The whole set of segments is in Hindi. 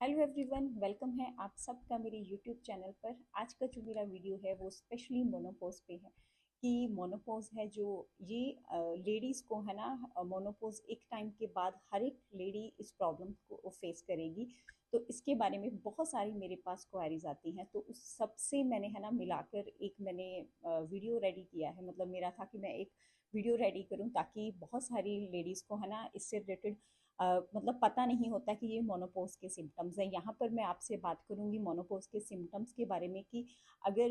हेलो एवरीवन, वेलकम है आप सबका मेरे यूट्यूब चैनल पर। आज का जो मेरा वीडियो है वो स्पेशली मोनोपोज पे है कि मोनोपोज है जो ये लेडीज़ को है ना। मोनोपोज एक टाइम के बाद हर एक लेडी इस प्रॉब्लम को फेस करेगी। तो इसके बारे में बहुत सारी मेरे पास क्वेरीज आती हैं, तो उस सब से मैंने है ना मिलाकर एक मैंने वीडियो रेडी किया है। मतलब मेरा था कि मैं एक वीडियो रेडी करूं ताकि बहुत सारी लेडीज़ को है ना इससे रिलेटेड मतलब पता नहीं होता कि ये मोनोपोज के सिम्टम्स हैं। यहाँ पर मैं आपसे बात करूँगी मोनोपोज के सिम्टम्स के बारे में कि अगर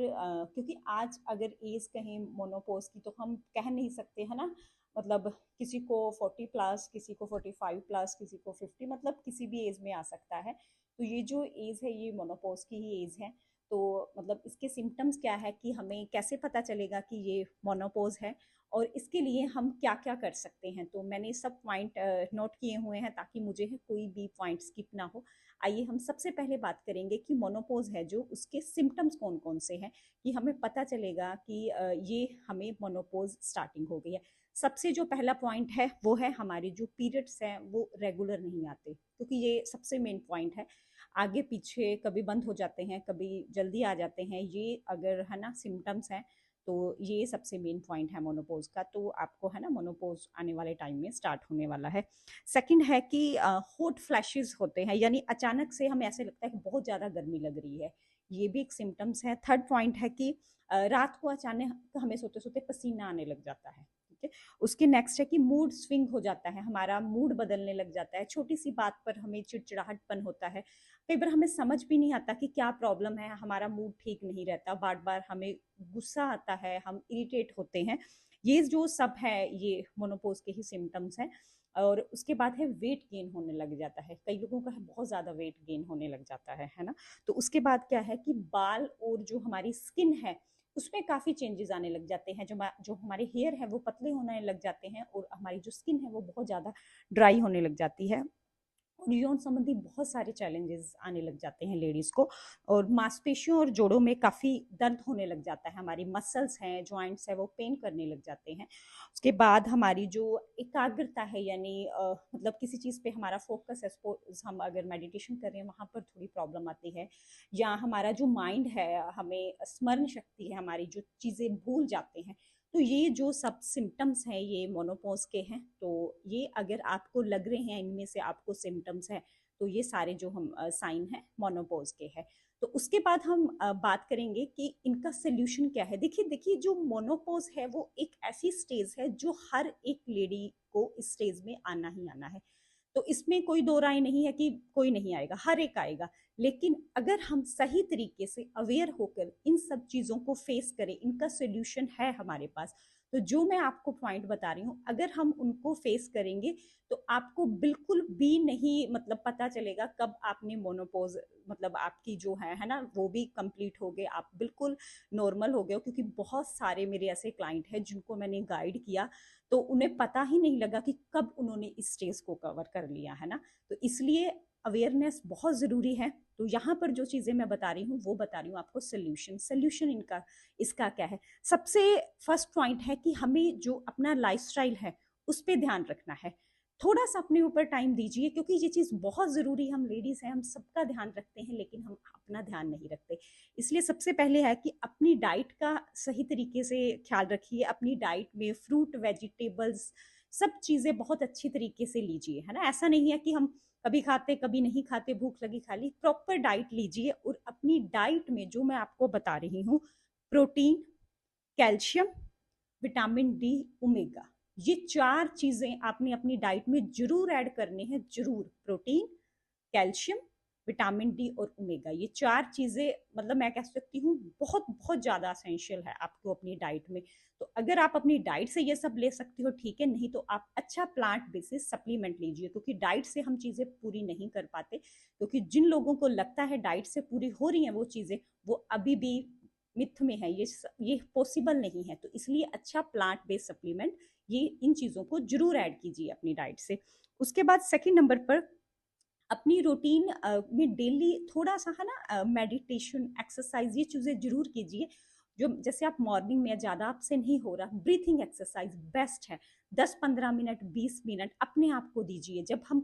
क्योंकि आज अगर एज कहें मोनोपोज की तो हम कह नहीं सकते है ना। मतलब किसी को 40+, किसी को 45+, किसी को 50, मतलब किसी भी एज में आ सकता है। तो ये जो एज है ये मोनोपोज की ही एज है। तो मतलब इसके सिम्टम्स क्या है कि हमें कैसे पता चलेगा कि ये मोनोपोज है और इसके लिए हम क्या क्या कर सकते हैं। तो मैंने सब पॉइंट नोट किए हुए हैं ताकि मुझे कोई भी पॉइंट स्किप ना हो। आइए हम सबसे पहले बात करेंगे कि मोनोपोज है जो उसके सिम्टम्स कौन कौन से हैं, कि हमें पता चलेगा कि ये हमें मोनोपोज स्टार्टिंग हो गई है। सबसे जो पहला पॉइंट है वो है हमारे जो पीरियड्स हैं वो रेगुलर नहीं आते, क्योंकि ये सबसे मेन पॉइंट है। आगे पीछे कभी बंद हो जाते हैं, कभी जल्दी आ जाते हैं, ये अगर है ना सिम्टम्स हैं तो ये सबसे मेन पॉइंट है मोनोपोज का। तो आपको है ना मोनोपोज आने वाले टाइम में स्टार्ट होने वाला है। सेकंड है कि हॉट फ्लैशेस होते हैं, यानी अचानक से हमें ऐसे लगता है कि बहुत ज़्यादा गर्मी लग रही है, ये भी एक सिम्टम्स है। थर्ड पॉइंट है कि रात को अचानक हमें सोते सोते पसीना आने लग जाता है। ठीक है। उसके नेक्स्ट है कि मूड स्विंग हो जाता है, हमारा मूड बदलने लग जाता है, छोटी सी बात पर हमें चिड़चिड़ाहटपन होता है। कई बार हमें समझ भी नहीं आता कि क्या प्रॉब्लम है, हमारा मूड ठीक नहीं रहता, बार बार हमें गुस्सा आता है, हम इरिटेट होते हैं। ये जो सब है ये मोनोपोज के ही सिम्टम्स हैं। और उसके बाद है वेट गेन होने लग जाता है, कई लोगों का है बहुत ज़्यादा वेट गेन होने लग जाता है ना। तो उसके बाद क्या है कि बाल और जो हमारी स्किन है उसमें काफ़ी चेंजेस आने लग जाते हैं। जो हमारे हेयर है वो पतले होने लग जाते हैं और हमारी जो स्किन है वो बहुत ज़्यादा ड्राई होने लग जाती है। और यौन संबंधी बहुत सारे चैलेंजेस आने लग जाते हैं लेडीज़ को। और मांसपेशियों और जोड़ों में काफ़ी दर्द होने लग जाता है, हमारी मसल्स हैं, जॉइंट्स हैं, वो पेन करने लग जाते हैं। उसके बाद हमारी जो एकाग्रता है, यानी मतलब किसी चीज़ पे हमारा फोकस है, सपोज हम अगर मेडिटेशन कर रहे हैं वहाँ पर थोड़ी प्रॉब्लम आती है। या हमारा जो माइंड है, हमें स्मरण शक्ति है, हमारी जो चीज़ें भूल जाते हैं। तो ये जो सब सिम्टम्स हैं ये मोनोपोज के हैं। तो ये अगर आपको लग रहे हैं इनमें से आपको सिम्टम्स हैं तो ये सारे जो हम साइन हैं मोनोपोज के हैं। तो उसके बाद हम बात करेंगे कि इनका सोल्यूशन क्या है। देखिए देखिए, जो मोनोपोज है वो एक ऐसी स्टेज है जो हर एक लेडी को इस स्टेज में आना ही आना है। तो इसमें कोई दो राय नहीं है कि कोई नहीं आएगा, हर एक आएगा। लेकिन अगर हम सही तरीके से अवेयर होकर इन सब चीज़ों को फेस करें, इनका सोल्यूशन है हमारे पास। तो जो मैं आपको पॉइंट बता रही हूँ, अगर हम उनको फेस करेंगे तो आपको बिल्कुल भी नहीं मतलब पता चलेगा कब आपने मोनोपोज, मतलब आपकी जो है ना वो भी कंप्लीट हो गए, आप बिल्कुल नॉर्मल हो गए। क्योंकि बहुत सारे मेरे ऐसे क्लाइंट हैं जिनको मैंने गाइड किया तो उन्हें पता ही नहीं लगा कि कब उन्होंने इस स्टेज को कवर कर लिया है ना। तो इसलिए अवेयरनेस बहुत ज़रूरी है। तो यहाँ पर जो चीज़ें मैं बता रही हूँ वो बता रही हूँ आपको। सोल्यूशन इनका इसका क्या है। सबसे फर्स्ट पॉइंट है कि हमें जो अपना लाइफस्टाइल है उस पर ध्यान रखना है। थोड़ा सा अपने ऊपर टाइम दीजिए, क्योंकि ये चीज़ बहुत ज़रूरी है। हम लेडीज़ हैं, हम सबका ध्यान रखते हैं लेकिन हम अपना ध्यान नहीं रखते। इसलिए सबसे पहले है कि अपनी डाइट का सही तरीके से ख्याल रखिए। अपनी डाइट में फ्रूट, वेजिटेबल्स, सब चीज़ें बहुत अच्छी तरीके से लीजिए, है ना। ऐसा नहीं है कि हम कभी खाते कभी नहीं खाते, भूख लगी खा ली। प्रॉपर डाइट लीजिए और अपनी डाइट में जो मैं आपको बता रही हूँ, protein, calcium, vitamin D, omega, ये चार चीजें आपने अपनी डाइट में जरूर ऐड करनी है। जरूर प्रोटीन, कैल्शियम, विटामिन डी और ओमेगा, ये चार चीजें मतलब मैं कह सकती हूँ बहुत बहुत ज्यादा असेंशियल है आपको अपनी डाइट में। तो अगर आप अपनी डाइट से ये सब ले सकती हो ठीक है, नहीं तो आप अच्छा प्लांट बेसिस सप्लीमेंट लीजिए, क्योंकि डाइट से हम चीजें पूरी नहीं कर पाते। क्योंकि जिन लोगों को लगता है डाइट से पूरी हो रही हैं वो चीजें, वो अभी भी मिथ में है, ये पॉसिबल नहीं है। तो इसलिए अच्छा प्लांट बेस्ड सप्लीमेंट, ये इन चीज़ों को जरूर ऐड कीजिए अपनी डाइट से। उसके बाद सेकंड नंबर पर अपनी रूटीन में डेली थोड़ा सा है ना मेडिटेशन, एक्सरसाइज, ये चीज़ें जरूर कीजिए। जो जैसे आप मॉर्निंग में ज़्यादा आपसे नहीं हो रहा, ब्रीथिंग एक्सरसाइज बेस्ट है। 10-15 मिनट, 20 मिनट अपने आप को दीजिए। जब हम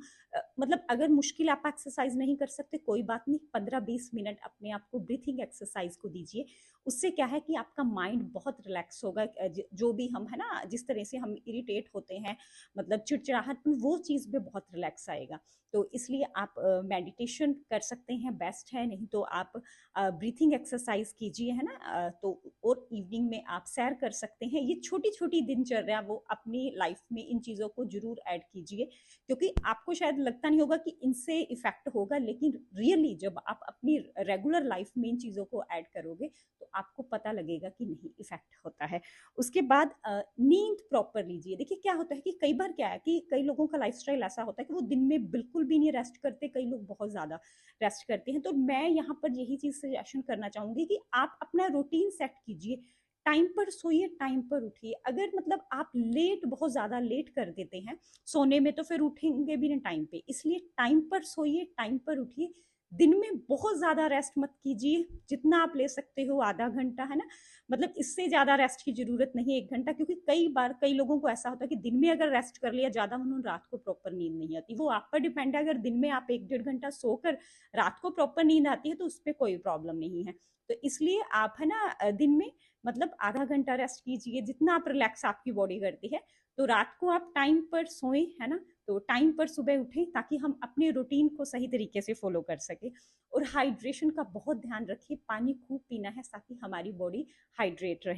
मतलब अगर मुश्किल आप एक्सरसाइज नहीं कर सकते कोई बात नहीं, 15-20 मिनट अपने आप को ब्रीथिंग एक्सरसाइज को दीजिए। उससे क्या है कि आपका माइंड बहुत रिलैक्स होगा। जो भी हम है ना, जिस तरह से हम इरिटेट होते हैं, मतलब चिड़चिड़ाहट, वो चीज़ में बहुत रिलैक्स आएगा। तो इसलिए आप मेडिटेशन कर सकते हैं, बेस्ट है। नहीं तो आप ब्रीथिंग एक्सरसाइज कीजिए, है ना। तो और इवनिंग में आप सैर कर सकते हैं। ये छोटी छोटी दिनचर्या वो अपनी लाइफ में इन चीज़ों को जरूर ऐड कीजिए, क्योंकि आपको शायद लगता नहीं होगा कि इनसे इफेक्ट होगा, लेकिन रियली जब आप अपनी रेगुलर लाइफ में इन चीज़ों को ऐड करोगे तो आपको पता लगेगा कि नहीं, इफेक्ट होता है। उसके बाद नींद प्रॉपर लीजिए। देखिए क्या होता है कि कई बार क्या है कि कई लोगों का लाइफस्टाइल ऐसा होता है कि वो दिन में बिल्कुल भी नहीं रेस्ट करते, कई लोग बहुत ज़्यादा रेस्ट करते हैं। तो मैं यहाँ पर यही चीज़ सजेशन करना चाहूँगी कि आप अपना रूटीन सेट कीजिए। टाइम पर सोइए, टाइम पर उठिए। अगर मतलब आप लेट, बहुत ज़्यादा लेट कर देते हैं सोने में, तो फिर उठेंगे भी नहीं टाइम पे। इसलिए टाइम पर सोइए, टाइम पर उठिए। दिन में बहुत ज़्यादा रेस्ट मत कीजिए, जितना आप ले सकते हो आधा घंटा, है ना। मतलब इससे ज़्यादा रेस्ट की ज़रूरत नहीं है 1 घंटा, क्योंकि कई बार कई लोगों को ऐसा होता है कि दिन में अगर रेस्ट कर लिया ज़्यादा, उन्हें रात को प्रॉपर नींद नहीं आती। वो आप पर डिपेंड है। अगर दिन में आप 1 डेढ़ घंटा सोकर रात को प्रॉपर नींद आती है तो उस पर कोई प्रॉब्लम नहीं है। तो इसलिए आप है ना दिन में मतलब आधा घंटा रेस्ट कीजिए, जितना आप रिलैक्स आपकी बॉडी करती है। तो रात को आप टाइम पर सोएं, है ना। तो टाइम पर सुबह उठें, ताकि हम अपने रूटीन को सही तरीके से फॉलो कर सके। और हाइड्रेशन का बहुत ध्यान रखिए, पानी खूब पीना है ताकि हमारी बॉडी हाइड्रेट रहे।